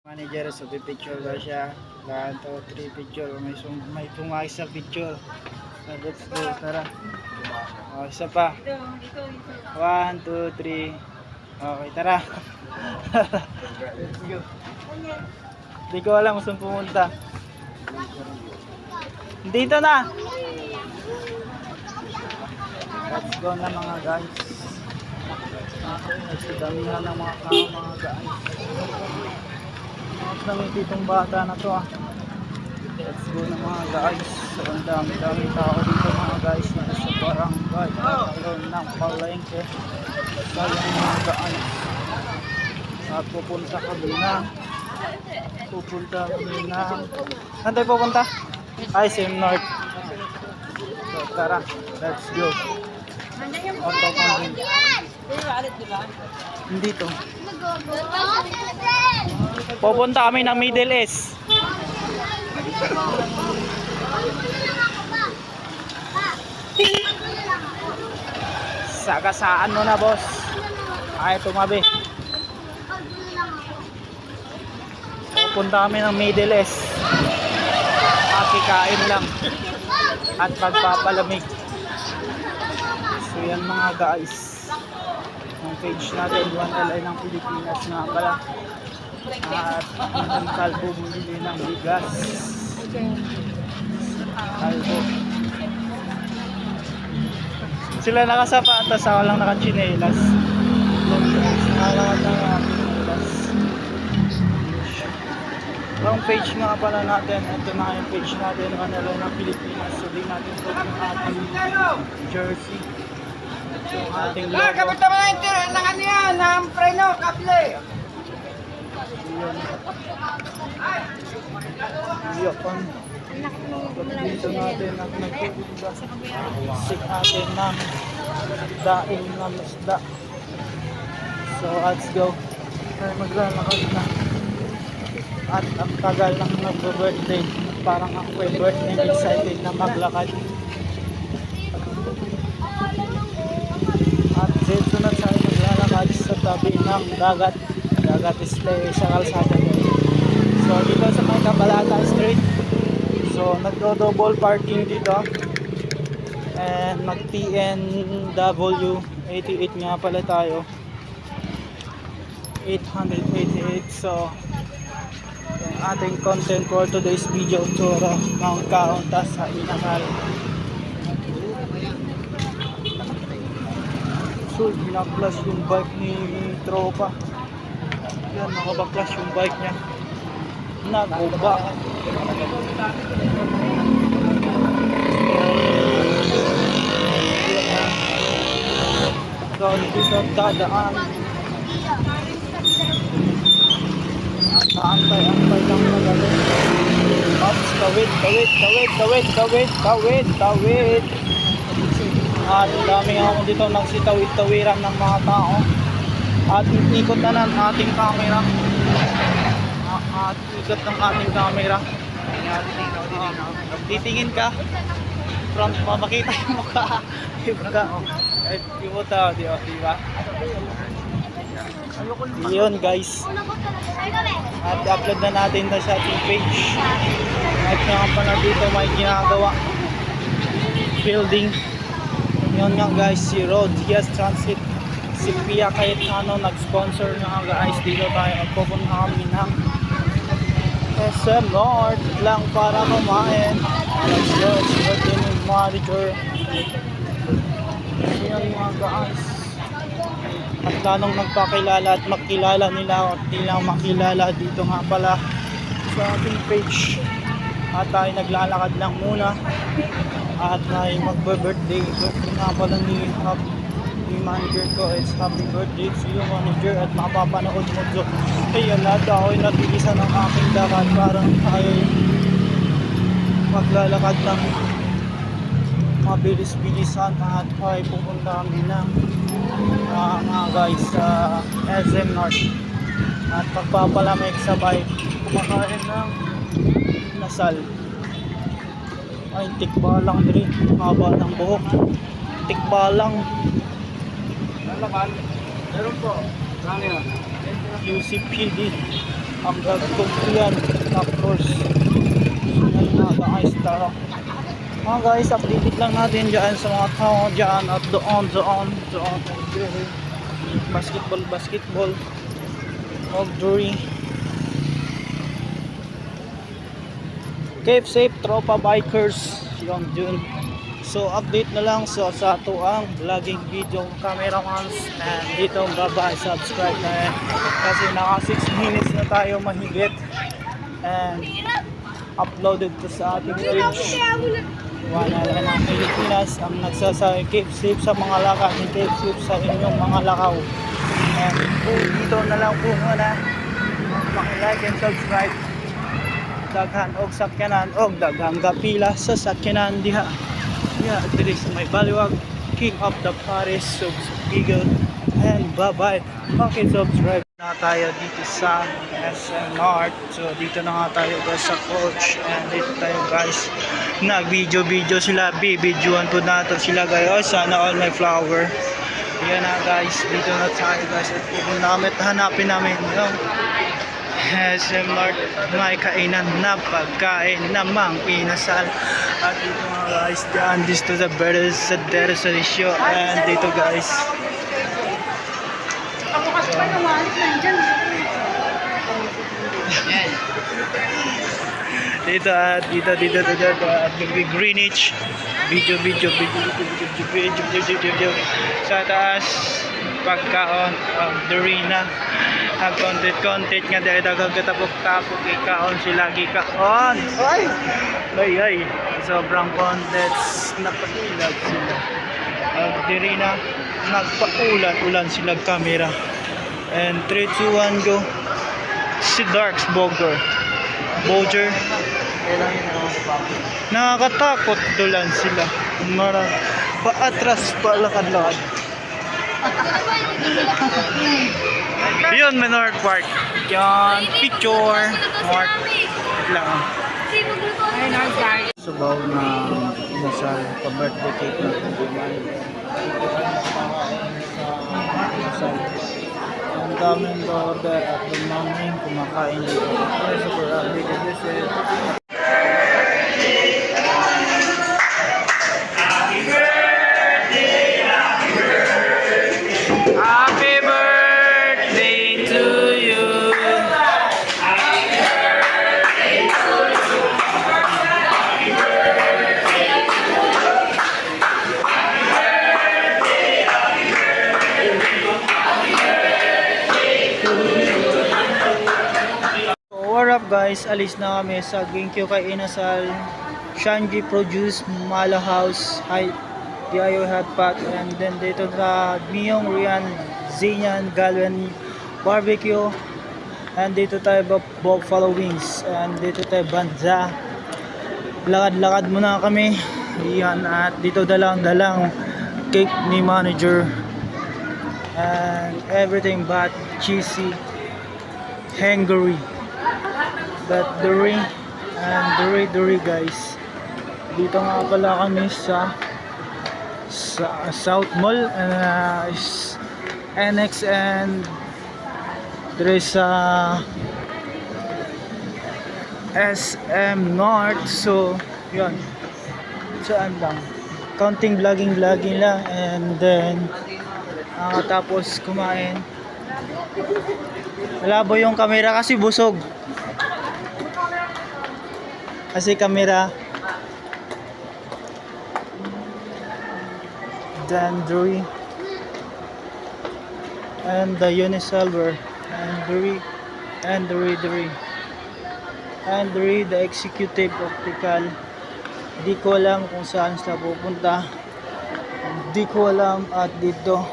Manager, so picture ba siya? 1, 2, 3 picture. May pumayag sa picture. Let's go, tara. Isa pa. 1, 2, 3. Okay, tara. Let's go. Hindi ko alam kung saan pumunta. Dito na. Let's go na mga guys. Let's damihan ng mga guys. Namin itong bata na to Let's go na mga guys. So ang dami tao dito mga guys na sa barangay Alon ng Palengke. Sayang mga guys. At pupunta kami na saan tayo pupunta? SM North. So tara, let's go. Auto camping. Hindi to. Pupunta kami ng Middle East. Sagasaan mo na boss. Ay tumabi. Pupunta kami ng Middle East. Makikain lang at magpapalamig. So yan mga guys, ang page natin 1LA ng Pilipinas nga pala. At ang kalbo bumili ng bigas. Kalbo. Sila nakasapatas, ako lang nakachinelas. Nakalakad na nga chinelas. Ang page nga pala natin, ito na yung page natin 1LA ng Pilipinas. So di natin ito yung ating jersey. Yung ating logo. Kapit naman ng ano yan, ng preno, kable. Iyakan. Dito natin ang nagpupunta. Sik natin ng daing ng isda. So let's go. Ay maglalakad na. At ang tagal ng nagbo-birthday. Parang ako yung birthday excited na maglakad. At sunod sa maglalakad sa tabi ng dagat. Dagat display sa kalsada. So dito sa may Kabalata Street. So nagdo-double parking dito. And mag TNW 88 nga pala tayo. 888. So yung ating content for today's video tsura ng kaunta sa Inakal. So binaklas yung bike ni tropa. Yan, nakabaklas yung bike niya. Naguba. So dito dadaan. At antay lang na gano'n. Ops, tawid. At dami ako dito nagsitawid-tawiran ng mga tao. At ikot na ng ating camera. At ikot ng ating camera. Titingin ka. Front mo, makita yung mukha. Yung mukha, di ba? Yun guys. At upload na natin sa ating page. At nga pala dito may ginagawa. Building. Yun nga guys, si Road Yes Transit. Si Pia kahit ano nag-sponsor nga guys, dito tayo magpupunta kami ng SM North lang para kumain. Let's go, si din yung manager. Yan mga guys. At lanong nagpakilala at makilala nila at di lang makilala dito nga pala sa ating page. At tayo naglalakad lang muna. At ay magbe-birthday nga pala ni manager ko. It's happy birthday to you manager. At makapapanood mo dyan. Ayun lahat ako ay natigisan ng aking lakad. Parang tayo maglalakad ng mabilis-bilisan. At ay pupunta kami ng mga guys sa SM North. At pagpapalamig sabay kumakain ng nasal. Ay tikbalang diri. Haba ng buhok. Tikbalang. Laban. Meron po. Kano yan? UCPD. ang gagawin of course. Yan mga guys, tara. Mga guys, updated lang natin dyan sa mga tao dyan at doon. Basketball. Outdooring. Keep safe, tropa bikers. Yun, dun. So, update na lang sa ato ang vlogging video cameramans. And dito, bye-bye, subscribe na yan. Kasi naka 6 minutes na tayo mahigit. And uploaded to sa ating page. Wala na ng Pilipinas ang nagsasabi, keep safe sa mga lakad, keep safe sa inyong mga lakaw. And dito na lang po muna. Maki-like and subscribe. Daghan og sakyanan og daghang gapila sa sakyanan diha. Yeah, diri sa may baliwag, King of the Paris, Eagle. And bye-bye. Subscribe na tayo dito sa SM North. So dito na nga tayo guys sa coach. And dito tayo guys nag-video sila, bibidyoan po nato sila guys. Oh, sana all my flower. Yan na guys, dito na tayo guys. At hanapin namin yung SM North, may kainan na pagkain namang pinasal. At dito mga guys, dyan dito the brothers sa Deresolisyo. And dito guys, dito Greenwich video sa taas pagkaon of Dorina ang content nga dahil tapok ikaon sila gikaon ay sobrang contents napagilag sila of Dorina nagpaulan sila camera. And 3, 2, 1 go. Si Darks Boger nakakatakot dolan sila. Paatras palakad-lakad. Yun, North Park. Yan, picture. North lang. Subaw na nasal pa-birthday cake na ang daming order at daming kumakain dito. Super happy to visit. Happy birthday to you. What up guys, alis na kami sa Ginkyo kay Inasal, Shanji Produce, Mala House, Diayo Hotpot, and then dito sa Miyong Rian, Zinyan, Galwan Barbecue, and dito tayo Buffalo Wings, and dito tayo Banza. Lakad-lakad muna kami. Yan, at dito dalang cake ni manager and everything but cheesy, hungry. But Duri and Duri guys. Dito nga pala kami sa South Mall, NX, and there is SM North. So yun, saan lang counting vlogging lang, and then tapos kumain. Malabo yung camera kasi busog. Kasi camera. Then Duri and the Unisilver and Duri the executive optical. Di ko alam kung saan sila pupunta. Di ko alam, at dito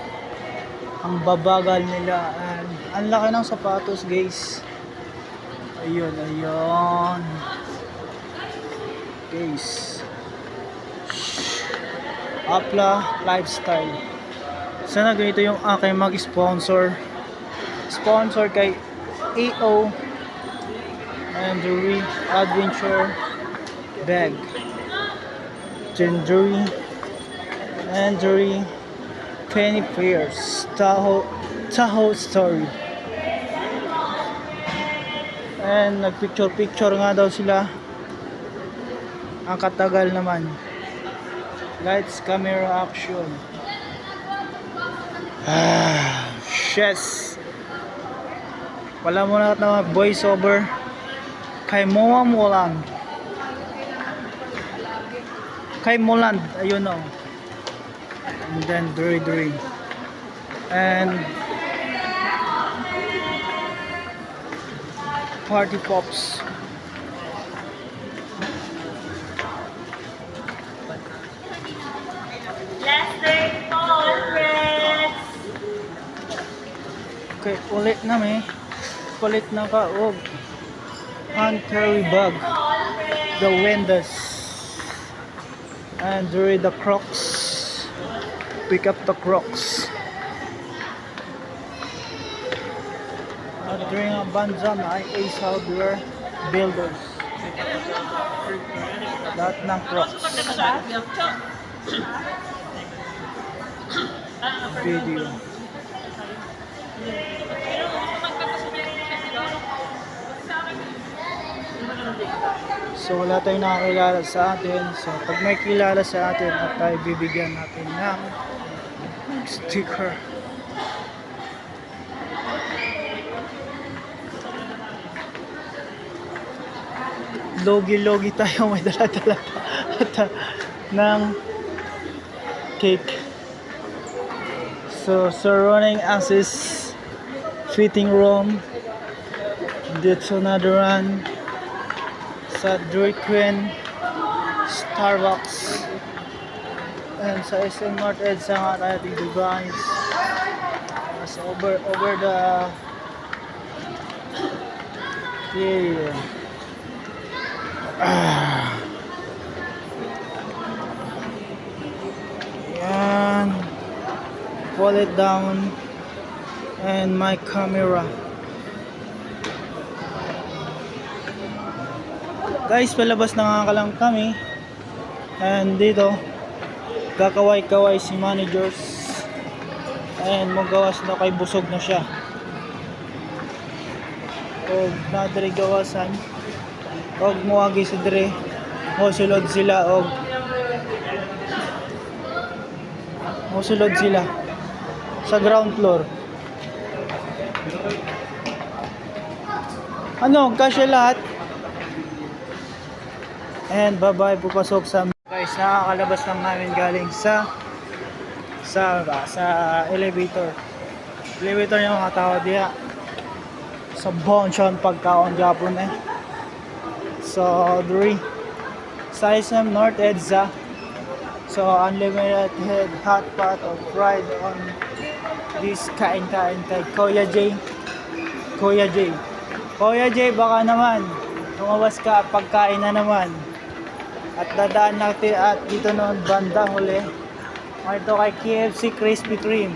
ang babagal nila, and ang laki ng sapatos guys. Ayun guys, Apla Lifestyle. Sana ganito yung aking mag-sponsor kay AO and Duri Adventure Bag, Duri and Duri Penny Fairs, Tahoe Story. And nagpicture-picture nga daw sila. Ang katagal naman. Lights, camera, action. Yes. Wala mo na voice over kay Moa Moland. Kay Moland, ayun o. And then Dre. And Party Pops. Lester Conference. Okay, ulit na may. Kulit na ka. Oh. Hand carry bag. The windows. And Dre the Crocs. Pick up the Crocs. At during a banza na ay Ace Hardware Builders. Lahat ng Crocs. Video. So wala tayong nakakilala sa atin. So pag may kilala sa atin at tayo bibigyan natin ng sticker. Logi-logi tayo, may dala-dala pa ng cake. So surrounding access, fitting room, dito another one sa Dairy Queen, Starbucks, and sa SM North Edsa nga tayo dito guys. So over the yeah. Yan. Pull it down and my camera. Guys, palabas na nga lang kami. And dito kakaway-kaway si managers. And magawas na kay busog na siya. O nadiri gawasan. Og muagi sa dire. Mosulod sila og sa ground floor. Ano, kasya lahat. And bye-bye, pupasok sa guys, nakakalabas lang namin galing sa elevator. Elevator yung mga tao diya. Sa Bonchon pagkaon Japon eh. So, Dre sa SM North Edsa. So, unlimited hot pot of fried on this kain-kain kay Kuya J. Kuya J, baka naman lumabas ka, pagkain na naman. At dadaan natin at dito noon banda huli. Ito kay KFC Krispy Kreme.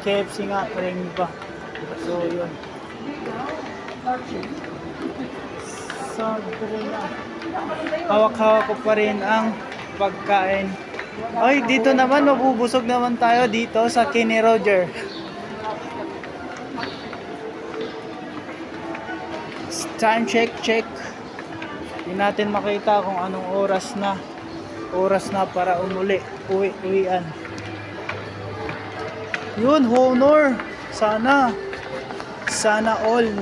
KFC nga, ring pa. So, yun. So, hawak-hawak ko pa rin ang pagkain. Ay, dito naman, mabubusog naman tayo dito sa Kenny Roger. Time check. Hindi natin makita kung anong oras na para uwian. Yun, Honor. Sana all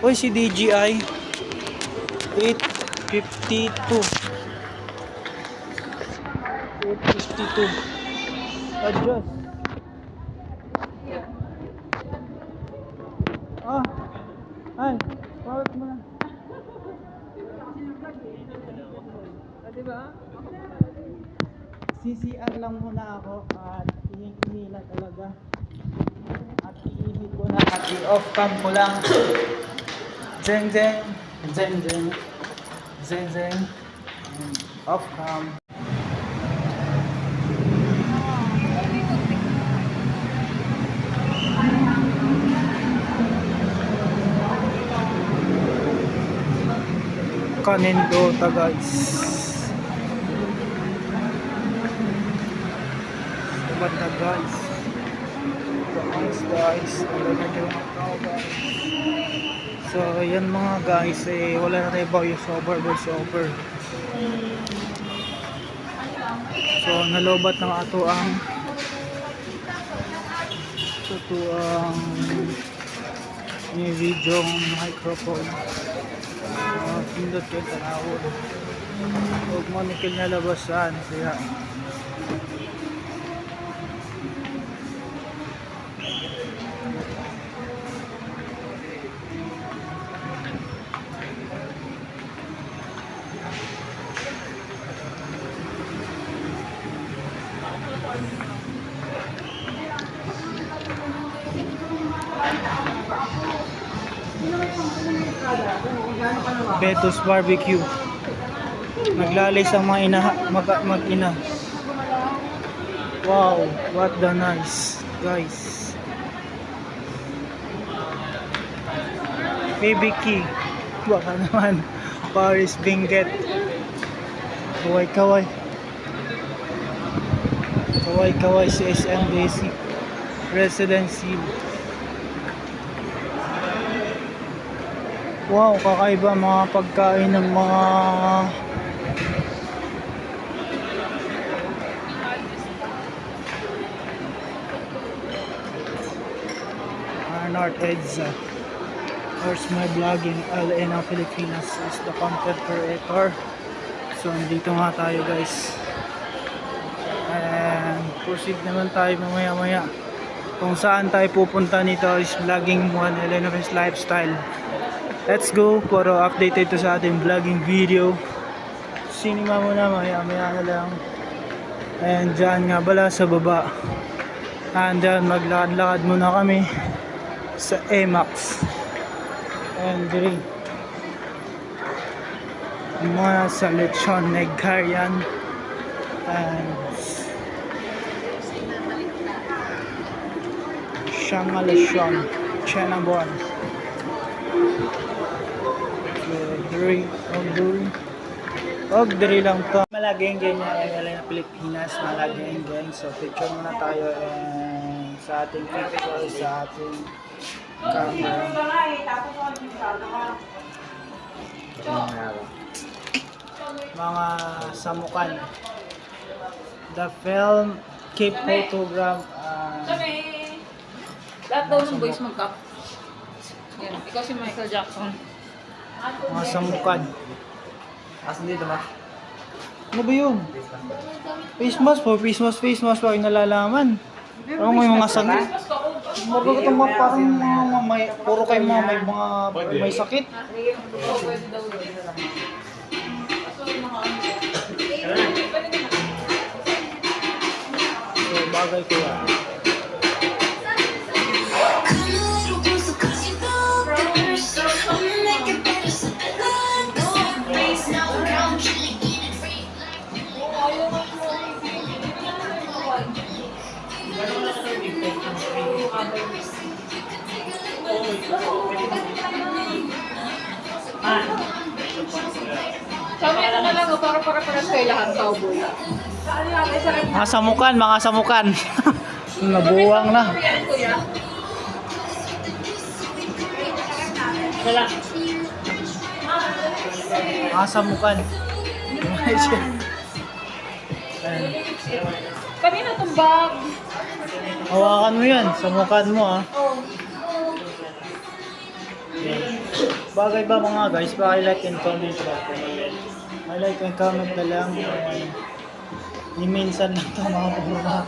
Uy, si DJI 852. Adjust. Ay, bawat mo na. Diba? CCR lang muna ako at ihing-ihila talaga. At iihit ko na at i-off cam ko lang. Zeng. Off cam. Kanindota guys. Banda guys. Guys. Ano na yung mga tao guys. So yan mga guys, wala na tayo voice over. So nalobat ng ato ang ni video microphone. Pindot kayo tanawon. Huwag mo nikil na labasan kaya Beto's Barbecue. Naglalis ang mga mag-ina. Wow, what the nice, guys. BBQ. Baka naman Paris Benguet. Kaway si SMDC Residency. Wow, kakaiba mga pagkain ng mga North Edsa. Here's my vlogging. Elena Filipinas is the content creator. So, dito nga tayo guys. And proceed naman tayo mamaya. Kung saan tayo pupunta nito is vlogging one Elena's lifestyle. Let's go para update ito sa ating vlogging video. Sinima muna maya na lang. And dyan nga bala sa baba. And dyan maglakad-lakad muna kami sa EMAX. And diri mga sa Lechon Negarian. And Shangaleshon Chenabon. Diri lang to. Malageng ganyan ay na Pilipinas, malageng gang. So picture muna tayo and sa ating picture sa ating camera. Mga samukan. The film keep photogram. Lahat daw ng boys mag-up. Yan, ikaw si Michael Jackson. Mga samukan. Asan dito ba? Ano ba yun? Face mask po, face mask pa nalalaman. Ano may mga sakit? Marunong itong mga parang mga may, puro kayo mga may sakit. Pwede daw yun. So bagay ko yan. Sabi na lang, para-para-paras kayo lahat cowboy. Mga samukan. Nabuwang na. Mga samukan. Kanina tumbag. Hawakan mo yan, samukan mo ah. Bagay ba mga guys, paki-like and comment ba? I-like and comment na lang. Ni minsan lang ito mga purma.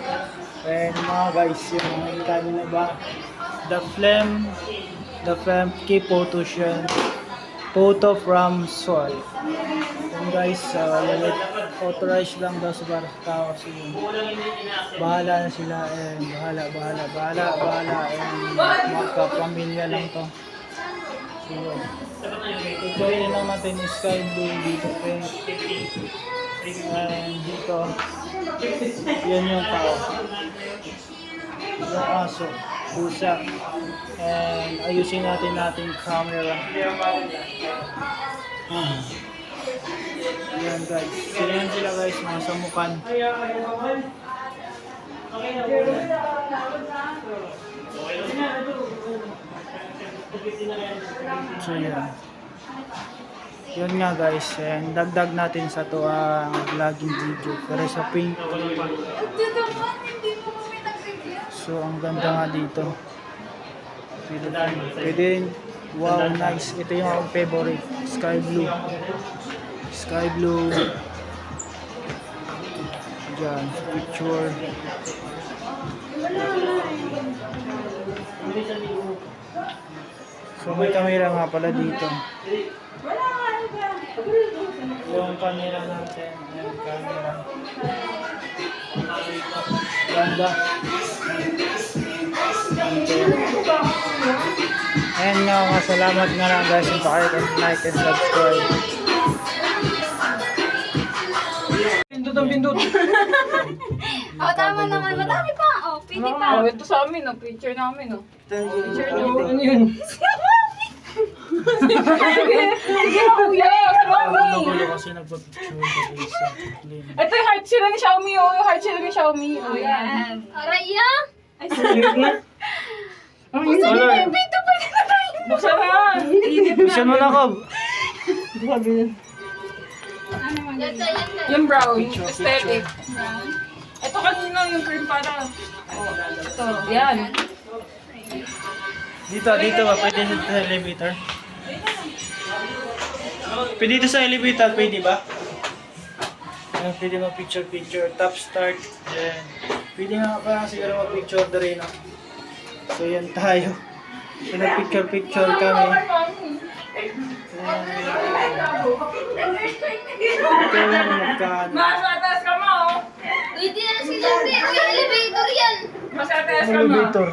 And mga guys, yung mga kami na ba? The Flame key photo siya. Photo from Sol. Yung guys, authorized lang daw sa barang tao. So, bahala na sila and bahala and magka-pamilya lang to. So, tutuloy lang natin yung sky blue dito and dito yan yung tao, yung aso, pusa, and ayusin natin nating camera. Yan guys, sila guys, mga samukan. So yun. Yun nga guys, and dagdag natin sa to ang vlogging video pero sa pink. So ang ganda nga dito. Pwede rin, wow, nice. Ito yung akong favorite, sky blue. Sky blue. Diyan, picture. So may camera nga pala dito. Yung camera natin, yung camera. Ganda. Ayan nga, salamat nga lang guys yung like and subscribe. Pindot ang pindot. Oh, tama naman. Madami pa. Oh, pwede pa. Oh, ito sa amin, oh. Picture namin, oh. Picture nyo. Ano yun? Sige na, kuya. Nagulo kasi nagpa-picture sa isa. Ito yung heart sila ni Xiaomi, oh. Yung heart sila ni Xiaomi. Oh, yan. Araya. Ay, Wala. pito pa na tayo. Buksan na. Buksan mo na, Cob. Yan tayo. Yung brown, Picture, aesthetic. Ito kanina yung cream para. Oh, ito, yan. Dito ba? Pwede sa elevator? Pwede dito sa elevator, pwede ba? Ayan, pwede mag-picture, top start. Then, pwede nga parang siguro mag-picture na rin. So, yan tayo. So, nag-picture kami. Ito yung magkano. Mas atas ka mo, oh. Pwede na sila. Uy, elevator yan. Mas atas ka mo. Elevator.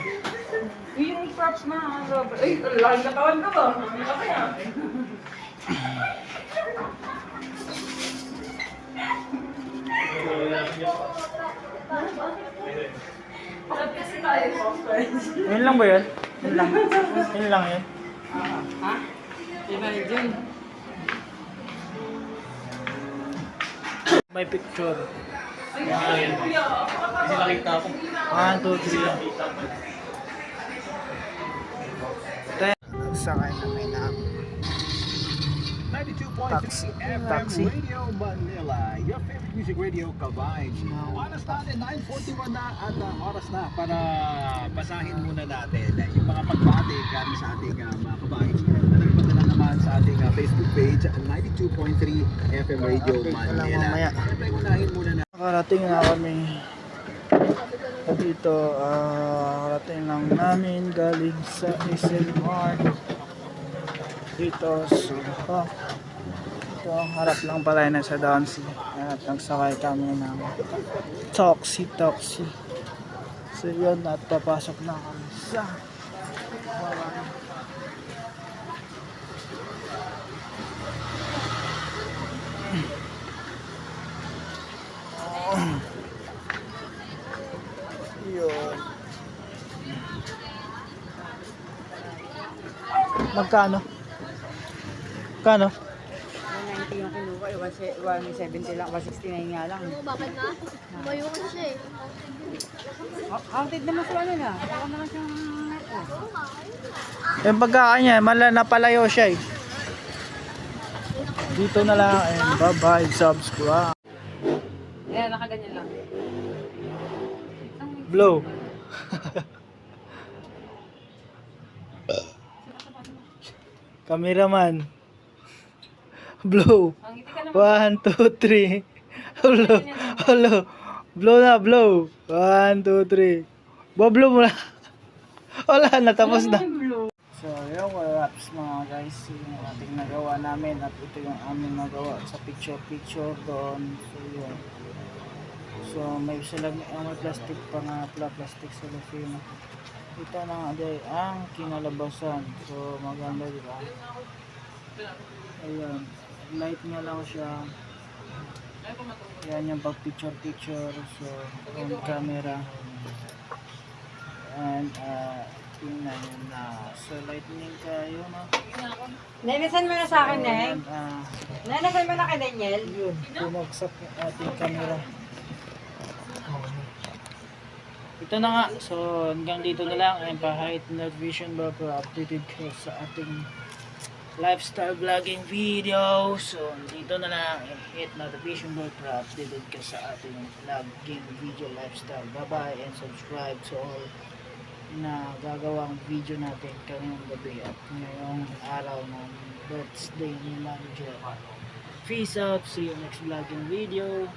Yung props na. Ay, lahat katawan ko ba? Ano kaya? Yun lang ba yun? Yun lang. Yun lang yun. Ha? Di ba yun? May picture. Kasi nakita ko. 1, 2, 3 lang. Nagsakay na may taxi. Taxi. Radio Manila, your favorite music radio combines. Oras natin, 9:41 na at oras na para basahin muna natin yung mga pagbati galing sa ating mga kabayan. Nagpadala naman sa ating Facebook page, 92.3 FM Radio Manila. Siyempre, unahin muna na. Nakarating na kami dito. Nakarating lang namin galing sa SMR dito. So, ito, harap lang pala na sa Dancy. At nagsakay kami ng taxi. So yun, at papasok na kami sa yun. Magkano? Magkano? 190 yung kinuha, 170 lang, 169 nga lang. Bakit na? Umayo ko siya eh. Counted naman sa ano na, baka naman siyang Yung pagkakaan niya, napalayo siya eh. Dito na lang and bye-bye, subscribe. Ayan, nakaganyan lang. Blow. Cameraman. Blow. Ang ngiti ka naman. 1, 2, 3. Blow. Blow. Blow na, blow. 1, 2, 3. Blow mo na. Wala na, tapos na. So, yung wraps mga guys, yung ating nagawa namin at ito yung aming nagawa sa picture doon. So, yun. So, may sila may plastic pa nga, plastic cellophane. Ito na nga day ang kinalabasan. So, maganda, di ba? Ayan. Light nga lang siya. Yan yung pag picture. So, on camera. And, tingnan nyo na. So, lightning kayo, no? Nenesan mo na sa akin, Neng. And, Nenesan mo na kay Daniel. yun. Bumagsak yung ating camera. ito na nga. So, hanggang dito na lang. And pa-hit notification bell para updated kayo sa ating lifestyle vlogging video. So, dito na lang. And hit notification bell para updated ka sa ating vlogging video lifestyle. Bye-bye and subscribe to all na gagawang video natin ngayong gabi at ngayong araw ng birthday ni Ma'am Jo. Peace out. See you next vlogging video.